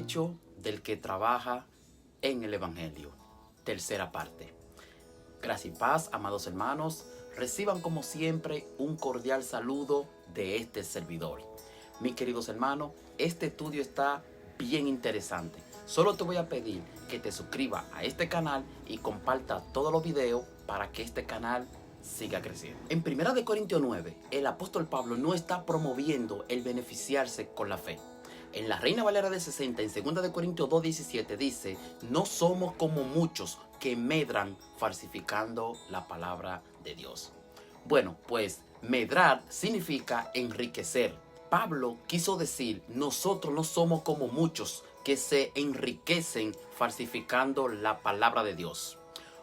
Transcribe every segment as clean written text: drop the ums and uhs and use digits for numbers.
derecho del que trabaja en el Evangelio. Tercera parte. Gracia y paz, amados hermanos. Reciban como siempre un cordial saludo de este servidor. Mis queridos hermanos, este estudio está bien interesante. Solo te voy a pedir que te suscribas a este canal y comparta todos los videos para que este canal siga creciendo. En 1 Corintios 9, el apóstol Pablo no está promoviendo el beneficiarse con la fe. En la Reina Valera de 60, en 2 Corintios 2:17 dice: no somos como muchos que medran falsificando la palabra de Dios. Bueno, pues medrar significa enriquecer. Pablo quiso decir: nosotros no somos como muchos que se enriquecen falsificando la palabra de Dios.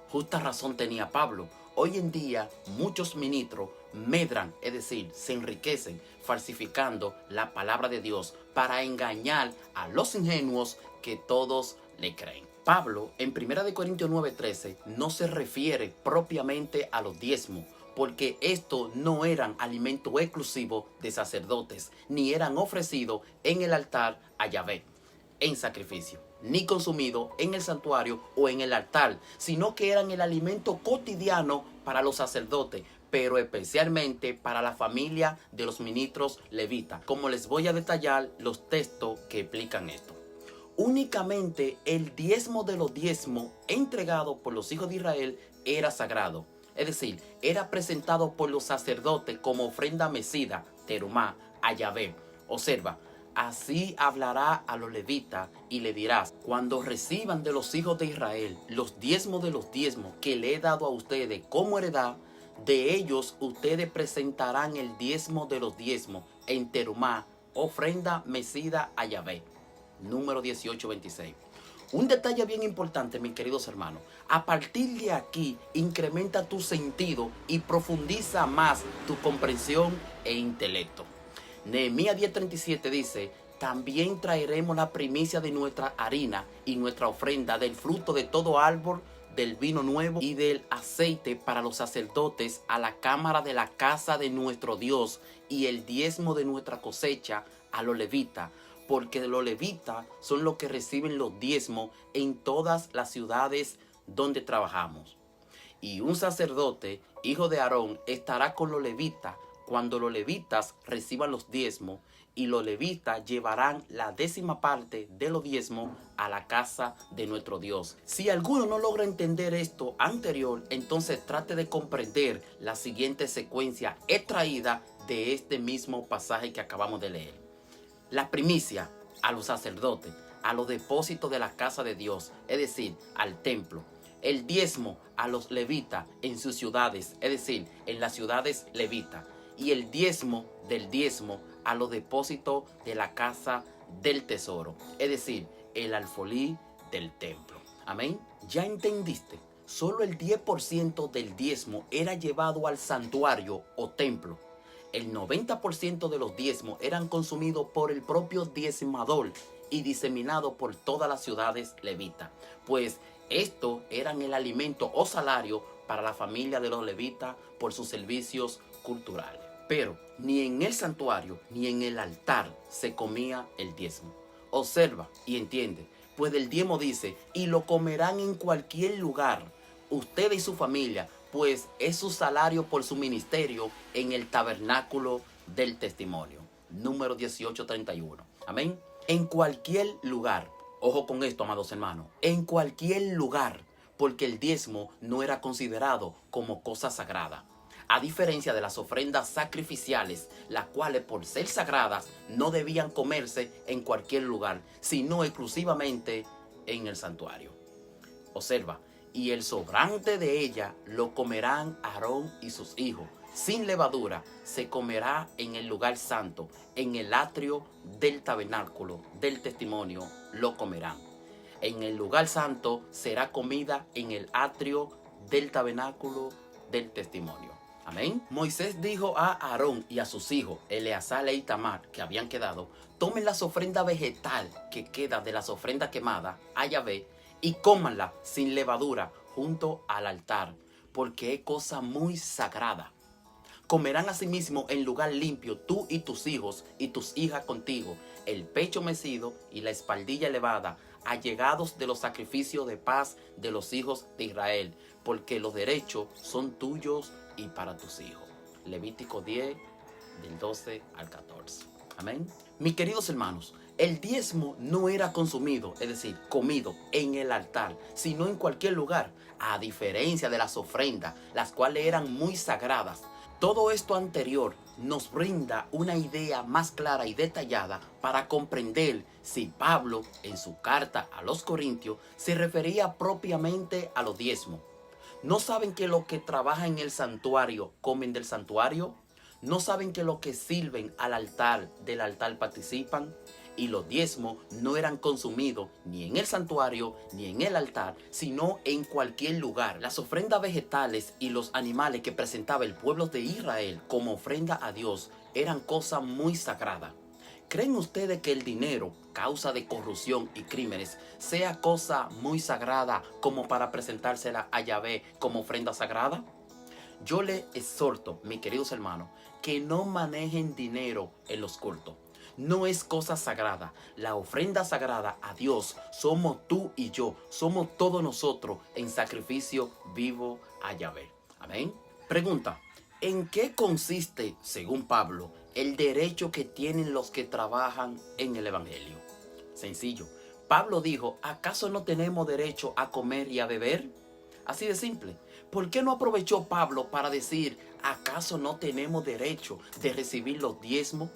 Justa razón tenía Pablo. Hoy en día muchos ministros medran, es decir, se enriquecen falsificando la palabra de Dios para engañar a los ingenuos que todos le creen. Pablo en 1 Corintios 9:13 no se refiere propiamente a los diezmos, porque estos no eran alimento exclusivo de sacerdotes, ni eran ofrecidos en el altar a Yahvé en sacrificio, ni consumido en el santuario o en el altar, sino que eran el alimento cotidiano para los sacerdotes, pero especialmente para la familia de los ministros levitas, como les voy a detallar los textos que explican esto. Únicamente el diezmo de los diezmos entregado por los hijos de Israel era sagrado, es decir, era presentado por los sacerdotes como ofrenda mecida, terumá, a Yahvé. Observa: así hablará a los levitas y le dirás: cuando reciban de los hijos de Israel los diezmos de los diezmos que le he dado a ustedes como heredad, de ellos ustedes presentarán el diezmo de los diezmos en terumá, ofrenda mecida a Yahvé. Número 18:26. Un detalle bien importante, mis queridos hermanos: a partir de aquí incrementa tu sentido y profundiza más tu comprensión e intelecto. Nehemías 10:37 dice: también traeremos la primicia de nuestra harina y nuestra ofrenda del fruto de todo árbol, del vino nuevo y del aceite para los sacerdotes a la cámara de la casa de nuestro Dios, y el diezmo de nuestra cosecha a los levitas, porque los levitas son los que reciben los diezmos en todas las ciudades donde trabajamos. Y un sacerdote, hijo de Aarón, estará con los levitas cuando los levitas reciban los diezmos, y los levitas llevarán la 10ª parte de los diezmos a la casa de nuestro Dios. Si alguno no logra entender esto anterior, entonces trate de comprender la siguiente secuencia extraída de este mismo pasaje que acabamos de leer. La primicia a los sacerdotes, a los depósitos de la casa de Dios, es decir, al templo. El diezmo a los levitas en sus ciudades, es decir, en las ciudades levitas. Y el diezmo del diezmo a los depósitos de la casa del tesoro, es decir, el alfolí del templo. Amén. ¿Ya entendiste? Solo el 10% del diezmo era llevado al santuario o templo. El 90% de los diezmos eran consumidos por el propio diezmador y diseminados por todas las ciudades levitas, pues estos eran el alimento o salario para la familia de los levitas por sus servicios culturales. Pero ni en el santuario ni en el altar se comía el diezmo. Observa y entiende, pues el diezmo dice: y lo comerán en cualquier lugar, usted y su familia, pues es su salario por su ministerio en el tabernáculo del testimonio. Número 18:31. Amén. En cualquier lugar. Ojo con esto, amados hermanos. En cualquier lugar, porque el diezmo no era considerado como cosa sagrada, a diferencia de las ofrendas sacrificiales, las cuales por ser sagradas no debían comerse en cualquier lugar, sino exclusivamente en el santuario. Observa: y el sobrante de ella lo comerán Aarón y sus hijos. Sin levadura se comerá en el lugar santo, en el atrio del tabernáculo del testimonio lo comerán. En el lugar santo será comida en el atrio del tabernáculo del testimonio. Amén. Moisés dijo a Aarón y a sus hijos, Eleazar e Itamar, que habían quedado: tomen las ofrendas vegetal que queda de las ofrendas quemadas a Yahvé y cómanla sin levadura junto al altar, porque es cosa muy sagrada. Comerán asimismo en lugar limpio tú y tus hijos y tus hijas contigo, el pecho mecido y la espaldilla elevada, allegados de los sacrificios de paz de los hijos de Israel, porque los derechos son tuyos y para tus hijos. Levítico 10, del 12 al 14. Amén. Mis queridos hermanos, el diezmo no era consumido, es decir, comido en el altar, sino en cualquier lugar, a diferencia de las ofrendas, las cuales eran muy sagradas. Todo esto anterior nos brinda una idea más clara y detallada para comprender si Pablo, en su carta a los Corintios, se refería propiamente a los diezmos. ¿No saben que los que trabajan en el santuario comen del santuario? ¿No saben que los que sirven al altar del altar participan? Y los diezmos no eran consumidos ni en el santuario ni en el altar, sino en cualquier lugar. Las ofrendas vegetales y los animales que presentaba el pueblo de Israel como ofrenda a Dios eran cosas muy sagradas. ¿Creen ustedes que el dinero, causa de corrupción y crímenes, sea cosa muy sagrada como para presentársela a Yahvé como ofrenda sagrada? Yo les exhorto, mis queridos hermanos, que no manejen dinero en los cultos. No es cosa sagrada. La ofrenda sagrada a Dios somos tú y yo. Somos todos nosotros en sacrificio vivo a Yahvé. Amén. Pregunta: ¿en qué consiste, según Pablo, el derecho que tienen los que trabajan en el Evangelio? Sencillo. Pablo dijo: ¿acaso no tenemos derecho a comer y a beber? Así de simple. ¿Por qué no aprovechó Pablo para decir: ¿acaso no tenemos derecho de recibir los diezmos?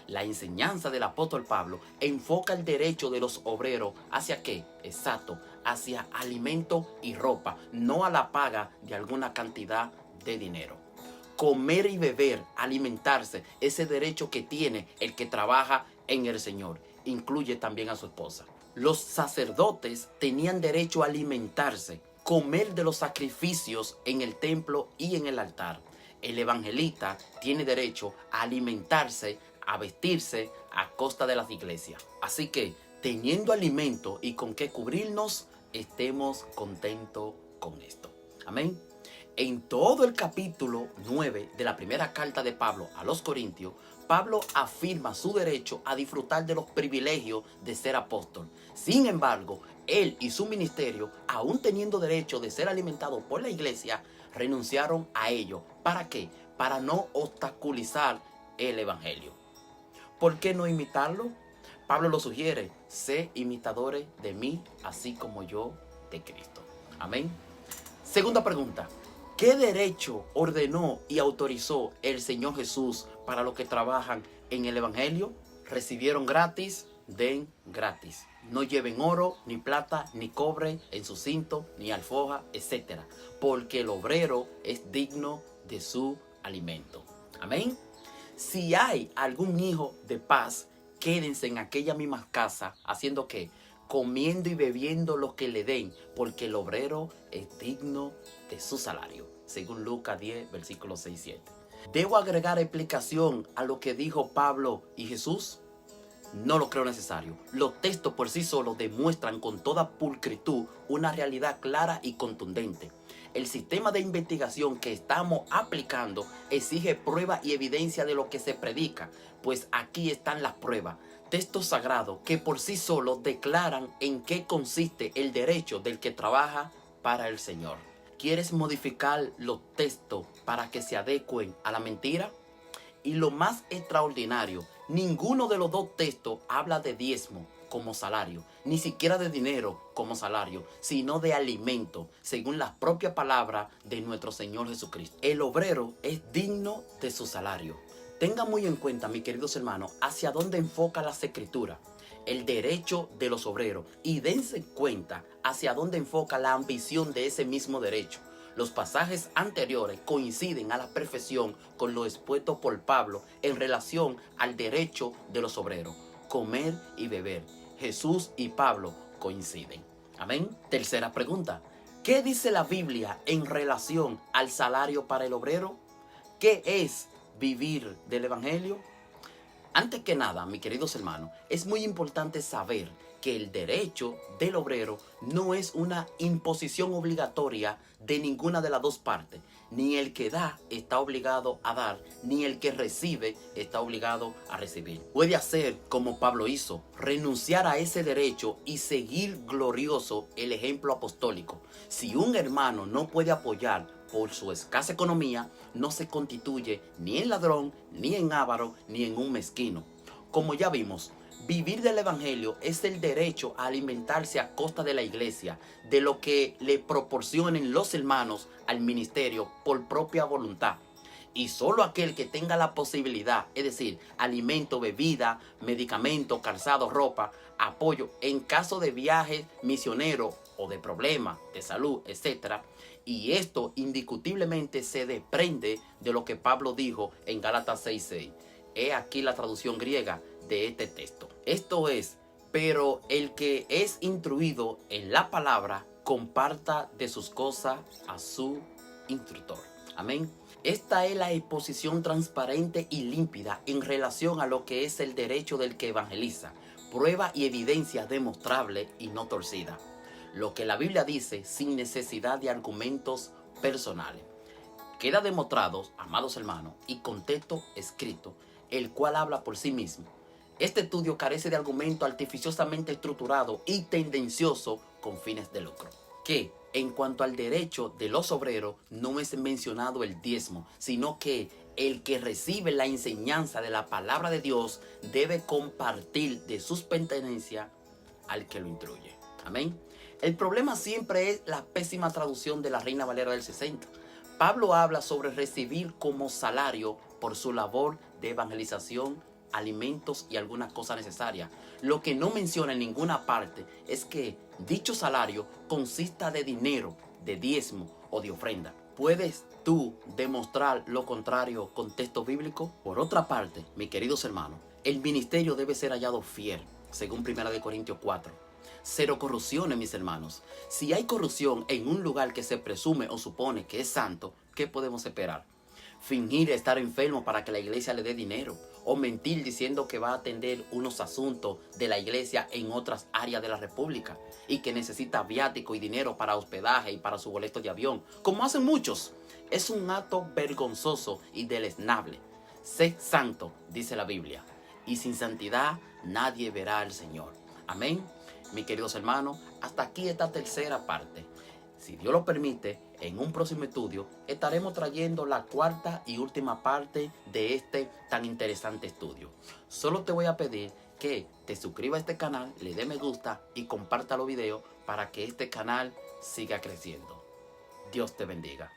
La enseñanza del apóstol Pablo enfoca el derecho de los obreros ¿hacia qué? Exacto, hacia alimento y ropa, no a la paga de alguna cantidad de dinero. Comer y beber, alimentarse, ese derecho que tiene el que trabaja en el Señor, incluye también a su esposa. Los sacerdotes tenían derecho a alimentarse, comer de los sacrificios en el templo y en el altar. El evangelista tiene derecho a alimentarse, a vestirse a costa de las iglesias. Así que, teniendo alimento y con qué cubrirnos, estemos contentos con esto. Amén. En todo el capítulo 9 de la primera carta de Pablo a los Corintios, Pablo afirma su derecho a disfrutar de los privilegios de ser apóstol. Sin embargo, él y su ministerio, aún teniendo derecho de ser alimentados por la iglesia, renunciaron a ello. ¿Para qué? Para no obstaculizar el evangelio. ¿Por qué no imitarlo? Pablo lo sugiere: sé imitadores de mí, así como yo de Cristo. Amén. Segunda pregunta: ¿qué derecho ordenó y autorizó el Señor Jesús para los que trabajan en el evangelio? Recibieron gratis, den gratis. No lleven oro, ni plata, ni cobre en su cinto, ni alforja, etc. Porque el obrero es digno de su alimento. Amén. Si hay algún hijo de paz, quédense en aquella misma casa, ¿haciendo qué? Comiendo y bebiendo lo que le den, porque el obrero es digno de su salario. Según Lucas 10, versículos 6 y 7. ¿Debo agregar explicación a lo que dijo Pablo y Jesús? No lo creo necesario. Los textos por sí solos demuestran con toda pulcritud una realidad clara y contundente. El sistema de investigación que estamos aplicando exige prueba y evidencia de lo que se predica, pues aquí están las pruebas. Textos sagrados que por sí solos declaran en qué consiste el derecho del que trabaja para el Señor. ¿Quieres modificar los textos para que se adecuen a la mentira? Y lo más extraordinario, ninguno de los dos textos habla de diezmo como salario, ni siquiera de dinero como salario, sino de alimento, según las propias palabras de nuestro Señor Jesucristo. El obrero es digno de su salario. Tengan muy en cuenta, mis queridos hermanos, hacia dónde enfoca las Escrituras, el derecho de los obreros, y dense cuenta hacia dónde enfoca la ambición de ese mismo derecho. Los pasajes anteriores coinciden a la perfección con lo expuesto por Pablo en relación al derecho de los obreros, comer y beber. Jesús y Pablo coinciden. Amén. Tercera pregunta: ¿qué dice la Biblia en relación al salario para el obrero? ¿Qué es vivir del evangelio? Antes que nada, mis queridos hermanos, es muy importante saber que el derecho del obrero no es una imposición obligatoria de ninguna de las dos partes, Ni el que da está obligado a dar, ni el que recibe está obligado a recibir. Puede hacer como Pablo hizo, renunciar a ese derecho y seguir glorioso el ejemplo apostólico. Si un hermano no puede apoyar por su escasa economía, no se constituye ni en ladrón, ni en avaro, ni en un mezquino. Como ya vimos, vivir del evangelio es el derecho a alimentarse a costa de la iglesia, de lo que le proporcionen los hermanos al ministerio por propia voluntad. Y solo aquel que tenga la posibilidad, es decir, alimento, bebida, medicamento, calzado, ropa, apoyo en caso de viajes misioneros o de problemas de salud, etc. Y esto indiscutiblemente se desprende de lo que Pablo dijo en Gálatas 6:6. He aquí la traducción griega de este texto. Esto es, pero el que es instruido en la palabra, comparta de sus cosas a su instructor. Amén. Esta es la exposición transparente y límpida en relación a lo que es el derecho del que evangeliza. Prueba y evidencia demostrable y no torcida. Lo que la Biblia dice sin necesidad de argumentos personales. Queda demostrado, amados hermanos, y con texto escrito, el cual habla por sí mismo. Este estudio carece de argumento artificiosamente estructurado y tendencioso con fines de lucro. Que, en cuanto al derecho de los obreros, no es mencionado el diezmo, sino que el que recibe la enseñanza de la palabra de Dios debe compartir de sus pertenencias al que lo instruye. Amén. El problema siempre es la pésima traducción de la Reina Valera del 60. Pablo habla sobre recibir como salario por su labor de evangelización, alimentos y algunas cosas necesarias. Lo que no menciona en ninguna parte es que dicho salario consista de dinero, de diezmo o de ofrenda. ¿Puedes tú demostrar lo contrario con texto bíblico? Por otra parte, mis queridos hermanos, el ministerio debe ser hallado fiel, según 1 Corintios 4. Cero corrupción, mis hermanos. Si hay corrupción en un lugar que se presume o supone que es santo, ¿qué podemos esperar? Fingir estar enfermo para que la iglesia le dé dinero, o mentir diciendo que va a atender unos asuntos de la iglesia en otras áreas de la república y que necesita viático y dinero para hospedaje y para su boleto de avión, como hacen muchos. Es un acto vergonzoso y deleznable. Sé santo, dice la Biblia, y sin santidad nadie verá al Señor. Amén. Mis queridos hermanos, hasta aquí esta tercera parte. Si Dios lo permite, en un próximo estudio estaremos trayendo la cuarta y última parte de este tan interesante estudio. Solo te voy a pedir que te suscribas a este canal, le dé me gusta y comparta los videos para que este canal siga creciendo. Dios te bendiga.